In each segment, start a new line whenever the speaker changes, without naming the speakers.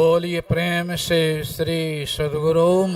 बोलिए प्रेम से श्री सद्गुरु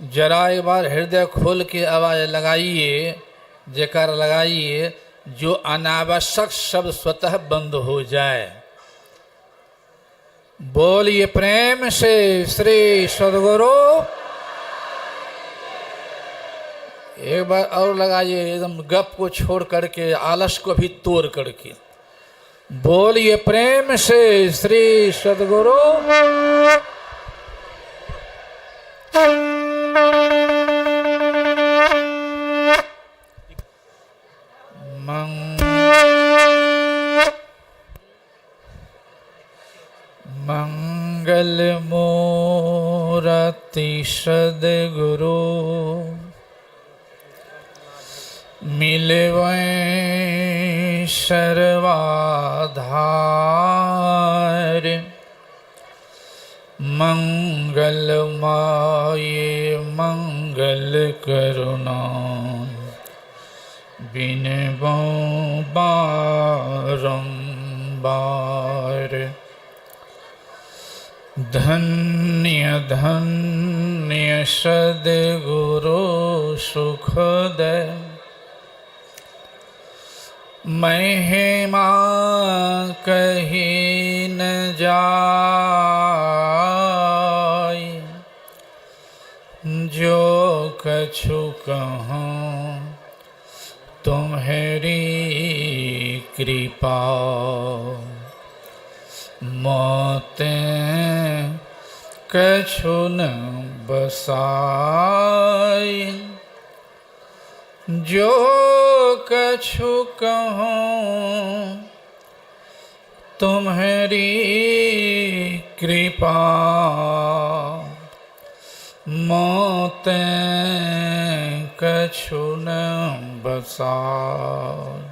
जरा एक बार हृदय खोल के आवाज लगाइए, जयकार लगाइए, जो अनावश्यक शब्द स्वतः बंद हो जाए। बोलिए प्रेम से श्री सद्गुरु। एक बार और लगाइए, एकदम गप को छोड़ करके, आलस को भी तोड़ करके। बोलिए प्रेम से श्री सद्गुरु। मंगल मूर्ति सद्गुरु मिलवै सर्वाधार। मंगल माये मंगल करुणा बिनबो बारंबार। धन्य धन्य सद्गुरु सुखदय महिमा कही न जाय। जो कछु कहूँ तुम्हारी कृपा, मोते कछु न बसाय। जो कछु कहूँ तुम्हारी कृपा, मोते कछु न बसाय।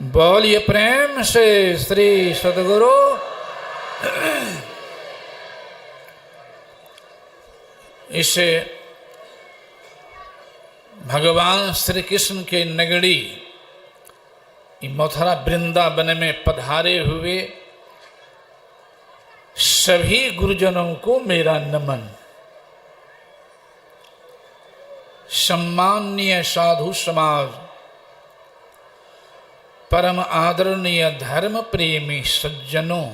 बोलिए प्रेम से श्री सद्गुरु। इसे भगवान श्री कृष्ण के नगरी मथुरा वृंदावन में पधारे हुए सभी गुरुजनों को मेरा नमन। सम्माननीय साधु समाज, परम आदरणीय धर्म प्रेमी सज्जनों,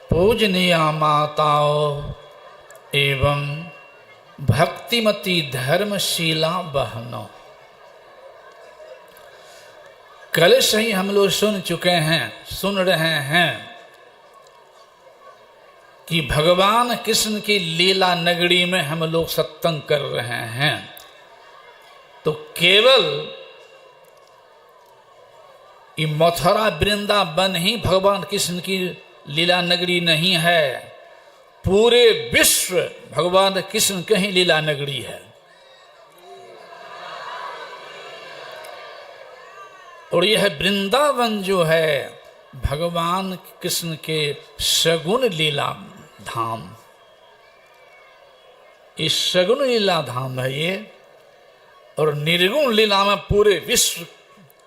पूजनीय माताओं एवं भक्तिमती धर्मशीला बहनों, कल से ही हम लोग सुन रहे हैं कि भगवान कृष्ण की लीला नगरी में हम लोग सत्संग कर रहे हैं। तो केवल ये मथुरा वृंदावन ही भगवान कृष्ण की लीला नगरी नहीं है, पूरे विश्व भगवान कृष्ण की ही लीला नगरी है। और यह वृंदावन जो है भगवान कृष्ण के सगुण लीला धाम, इस सगुण लीला धाम है ये। और निर्गुण लीला में पूरे विश्व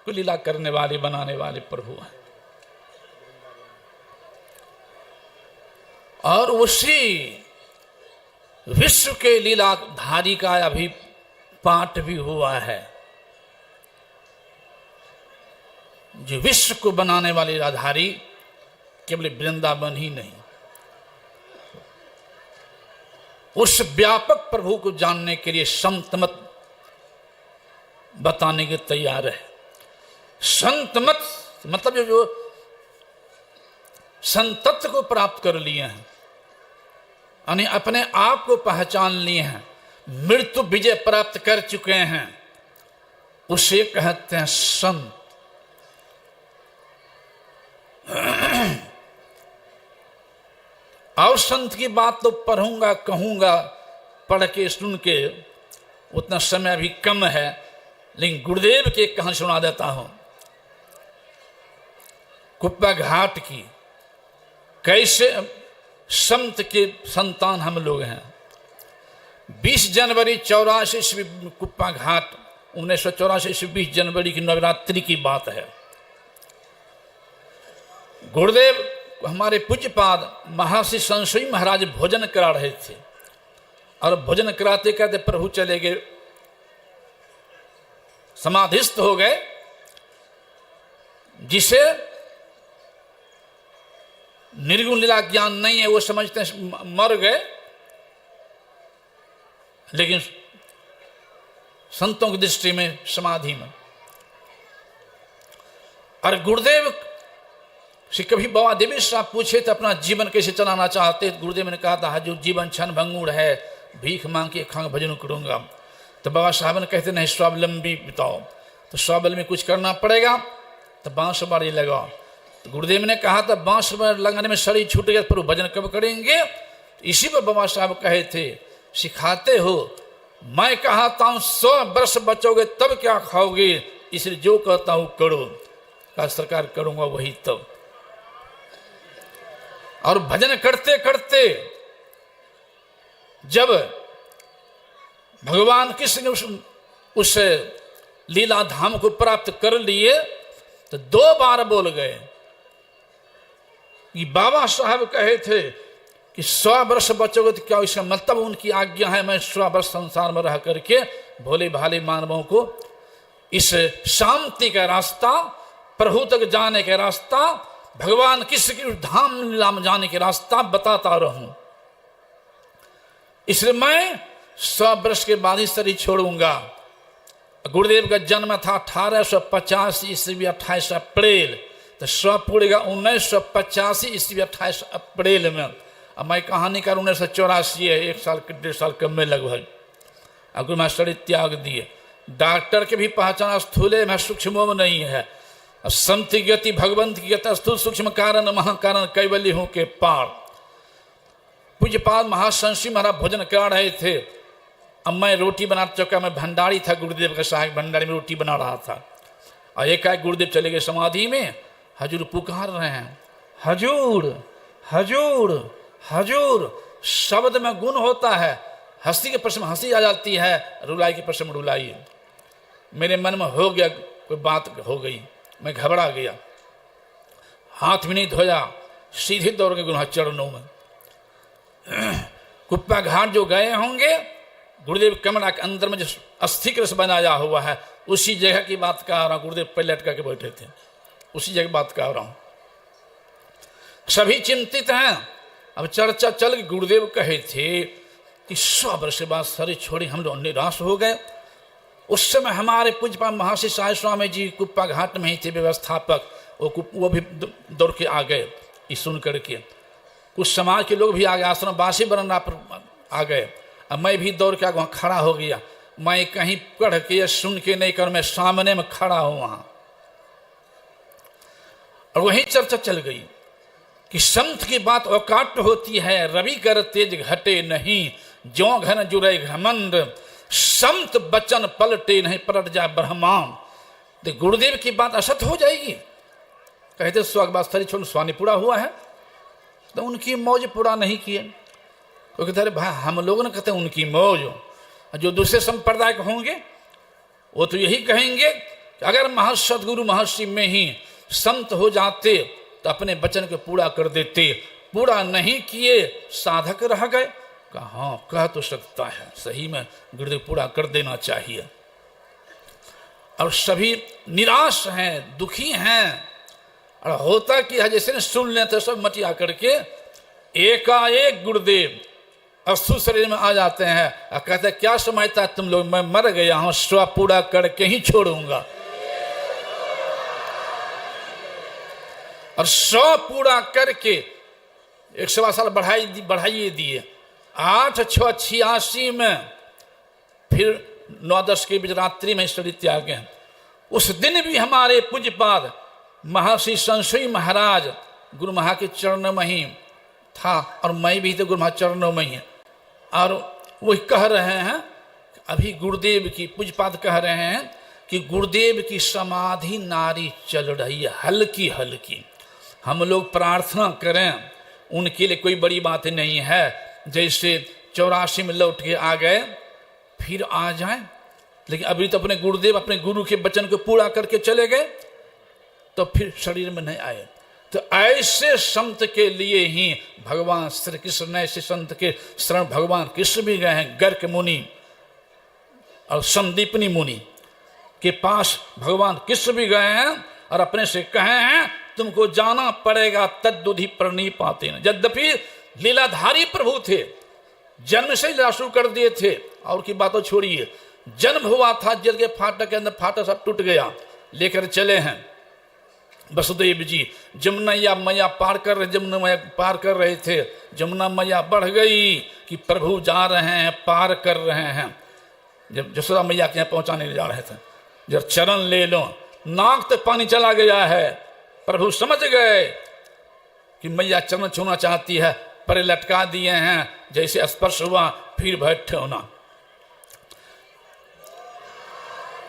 को लीला करने वाले, बनाने वाले प्रभु हैं। और उसी विश्व के लीलाधारी का अभी पाठ भी हुआ है। जो विश्व को बनाने वाले लीलाधारी केवल वृंदावन ही नहीं, उस व्यापक प्रभु को जानने के लिए संत मत बताने के तैयार है। संत मत मतलब जो संतत्व को प्राप्त कर लिए हैं, यानी अपने आप को पहचान लिए हैं, मृत्यु विजय प्राप्त कर चुके हैं, उसे कहते हैं संत। और संत की बात तो पढ़ूंगा कहूंगा, पढ़ के सुन के उतना समय भी कम है, लेकिन गुरुदेव की एक कहानी सुना देता हूं। कुप्पा घाट की, कैसे संत के संतान हम लोग हैं। 20 जनवरी 84 ईस्वी कुप्पा घाट, 1984 ईस्वी 20 जनवरी की नवरात्रि की बात है। गुरुदेव हमारे पूज्यपाद महर्षि संशयी महाराज भोजन करा रहे थे और भोजन कराते कराते प्रभु चले गए, समाधिस्थ हो गए। जिसे निर्गुण लीला ज्ञान नहीं है वो समझते हैं मर गए, लेकिन संतों की दृष्टि में समाधि में। और गुरुदेव से कभी बाबा देवेश साहब पूछे थे अपना जीवन कैसे चलाना चाहते, गुरुदेव ने कहा था जो जीवन क्षण भंगुर है, भीख मांग के खांग भजन करूंगा। तो बाबा साहब ने कहते नहीं स्वावलंबी बिताओ, तो स्वावलंबी कुछ करना पड़ेगा, तो बांस बारी लगाओ। तो गुरुदेव ने कहा था बांस लगाने में शरीर छूट गया, पर भजन कब करेंगे। इसी पर बाबा साहब कहे थे सिखाते हो मैं कहता हूं 100 वर्ष बचोगे तब क्या खाओगे, इसलिए जो कहता हूं करो। कहा सरकार करूंगा वही तब। और भजन करते करते जब भगवान कृष्ण ने उस लीला धाम को प्राप्त कर लिए तो 2 बार बोल गए कि बाबा साहब कहे थे कि 100 वर्ष बचोगे तो क्या, इसका मतलब उनकी आज्ञा है मैं 100 वर्ष संसार में रह करके भोले भाले मानवों को इस शांति का रास्ता, प्रभु तक जाने का रास्ता, भगवान कृष्ण की धाम लीला में जाने का रास्ता बताता रहूं। इसलिए मैं 100 वर्ष के बाद ही शरीर छोड़ूंगा। गुरुदेव का जन्म था 1885 ईस्वी 28 अप्रैल, तो 100 पूरेगा 1985 ईस्वी 28 अप्रैल में। अब मैं कहानी कर 1984 है, 1 साल 1.5 साल कम में लगभग। अब गुरु शरीर त्याग दिए। डॉक्टर के भी पहचान स्थूले में सूक्ष्म में नहीं है। अब संत की गति भगवंत की गति स्थूल सूक्ष्म कारण महाकारण कैवल्य हूं के पार। पूज्यपाद महासंशी महाराज भोजन करा रहे थे। अब मैं रोटी बना चुका, मैं भंडारी था गुरुदेव का, सहायक भंडारी में रोटी बना रहा था। और एकाएक गुरुदेव चले गए समाधि में। हजूर पुकार रहे हैं हजूर हजूर हजूर। शब्द में गुण होता है, हंसी के प्रश्न में हंसी आ जाती है, रुलाई के प्रश्न में रुलाई। मेरे मन में हो गया कोई बात हो गई, मैं घबरा गया, हाथ भी नहीं धोया, सीधे दौड़ के गुरु चरणों में। कुप्पा घाट जो गए होंगे, गुरुदेव कमरा के अंदर में जो अस्थि रस बनाया हुआ है उसी जगह की बात कर रहा हूं। गुरुदेव पहले लटका के बैठे थे, उसी जगह बात कर रहा हूं। सभी चिंतित हैं। अब चर्चा चल गई। गुरुदेव कहे थे कि 100 वर्ष के बाद शरीर छोड़ी हम लोग निराश हो गए। उस समय हमारे पूज्यपाद महर्षि साई स्वामी जी कुप्पा घाट में ही थे व्यवस्थापक, वो भी दौड़ के आ गए। ये सुन करके कुछ समाज के लोग भी आ गए, आश्रम वासी बरना पर आ गए। अब मैं भी दौड़ के वहाँ खड़ा हो गया। मैं कहीं पढ़ के या सुन के नहीं कर, मैं सामने में खड़ा हूँ वहाँ। और वही चर्चा चल गई कि संत की बात औकाट होती है, रवि कर तेज घटे नहीं, ज्यों घन जुड़े घमंड, संत बचन पलटे नहीं पलट जाए ब्रह्मांड। तो गुरुदेव की बात असत हो जाएगी। कहते स्वर्गवासी छोड़ स्वामी पूरा हुआ है, तो उनकी मौज पूरा नहीं किए। क्योंकि अरे भाई हम लोग ने कहते उनकी मौज, जो दूसरे संप्रदाय के होंगे वो तो यही कहेंगे कि अगर महर्षि सदगुरु महर्षि में ही संत हो जाते तो अपने वचन को पूरा कर देते, पूरा नहीं किए साधक रह गए। कहा हाँ कह तो सकता है, सही में गुरुदेव पूरा कर देना चाहिए। और सभी निराश हैं, दुखी हैं। और होता कि जैसे सुन लेते सब मटिया करके एकाएक गुरुदेव अस्तु शरीर में आ जाते हैं और कहते क्या समझता है तुम लोग, मैं मर गया हूं, स्व पूरा करके ही छोड़ूंगा। और 100 पूरा करके 100 साल बढ़ाइए दिए। 8/6/86 में फिर 9-10 के बीच रात्रि में शरीर त्यागे। उस दिन भी हमारे पूज्यपाद महर्षि संशयी महाराज गुरु महा के चरणों में ही था, और मैं भी तो गुरु महा चरणों में ही। और वो कह रहे हैं अभी गुरुदेव की पूज्यपाद कह रहे हैं कि गुरुदेव की समाधि नारी चल रही है हल्की हल्की। हम लोग प्रार्थना करें, उनके लिए कोई बड़ी बात नहीं है। जैसे 84 में लौट के आ गए फिर आ जाए, लेकिन अभी तो अपने गुरुदेव अपने गुरु के वचन को पूरा करके चले गए, तो फिर शरीर में नहीं आए। तो ऐसे संत के लिए ही भगवान श्री कृष्ण ने, ऐसे संत के शरण भगवान कृष्ण भी गए हैं। गर्ग मुनि और संदीपनी मुनि के पास भगवान कृष्ण भी गए हैं और अपने से कहे हैं तुमको जाना पड़ेगा तद्दुधि प्रणीपातेन। यद्यपि लीलाधारी प्रभु थे, जन्म से लीला शुरू कर दिए थे, और की बातों छोड़िए, जन्म हुआ था जेल के फाटक के अंदर, फाटक सब टूट गया, लेकर चले हैं वसुदेव जी। जमुना मैया पार कर रहे, जमुना मैया पार कर रहे थे, जमुना मैया बढ़ गई कि प्रभु जा रहे हैं, पार कर रहे हैं। जब यशोदा मैया के यहाँ पहुंचाने जा रहे थे, जब चरण ले लो, नाक तक पानी चला गया है। प्रभु समझ गए कि मैया चरण छूना चाहती है, पर लटका दिए हैं, जैसे स्पर्श हुआ फिर बैठे होना।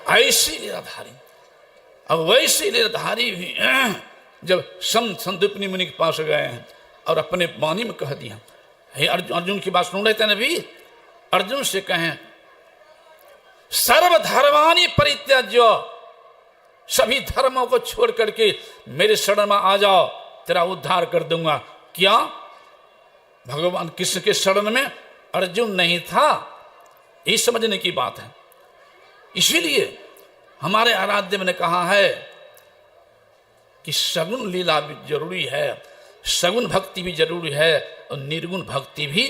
ऐसी लीलाधारी, अब वैसी लीलाधारी भी जब संदीपनी मुनि के पास गए हैं और अपने वाणी में कह दिया, हे अर्जुन की बात सुन रहे थे नबी, अर्जुन से कहें सर्वधर्मानि परित्यज्य, सभी धर्मों को छोड़ करके मेरे शरण में आ जाओ, तेरा उद्धार कर दूंगा। क्या भगवान कृष्ण के शरण में अर्जुन नहीं था? ये समझने की बात है। इसीलिए हमारे आराध्य ने कहा है कि सगुण लीला भी जरूरी है, सगुण भक्ति भी जरूरी है, और निर्गुण भक्ति भी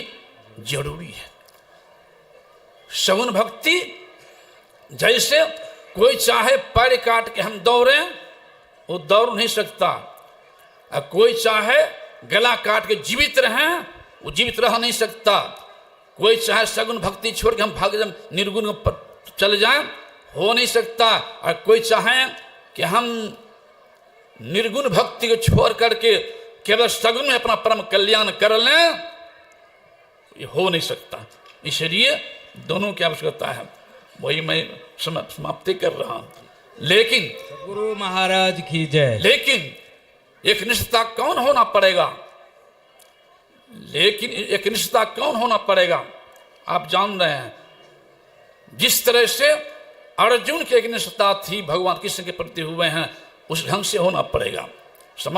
जरूरी है। सगुण भक्ति जैसे कोई चाहे पैर काट के हम दौड़ें, वो दौड़ नहीं सकता, और कोई चाहे गला काट के जीवित रहें, वो जीवित रह नहीं सकता। कोई चाहे सगुण भक्ति छोड़ के हम भाग निर्गुण पर चले जाएं, हो नहीं सकता। और कोई चाहे कि हम निर्गुण भक्ति को छोड़ करके केवल सगुण में अपना परम कल्याण कर लें, ये हो नहीं सकता। इसलिए दोनों की आवश्यकता है, वही मैं समाप्ति कर रहा हूं। लेकिन
गुरु महाराज की जय।
लेकिन एक निष्ठा कौन होना पड़ेगा? लेकिन एक निष्ठा कौन होना पड़ेगा? आप जान रहे हैं, जिस तरह से अर्जुन की एक निष्ठा थी भगवान कृष्ण के प्रति हुए हैं, उस ढंग से होना पड़ेगा। समाप्त।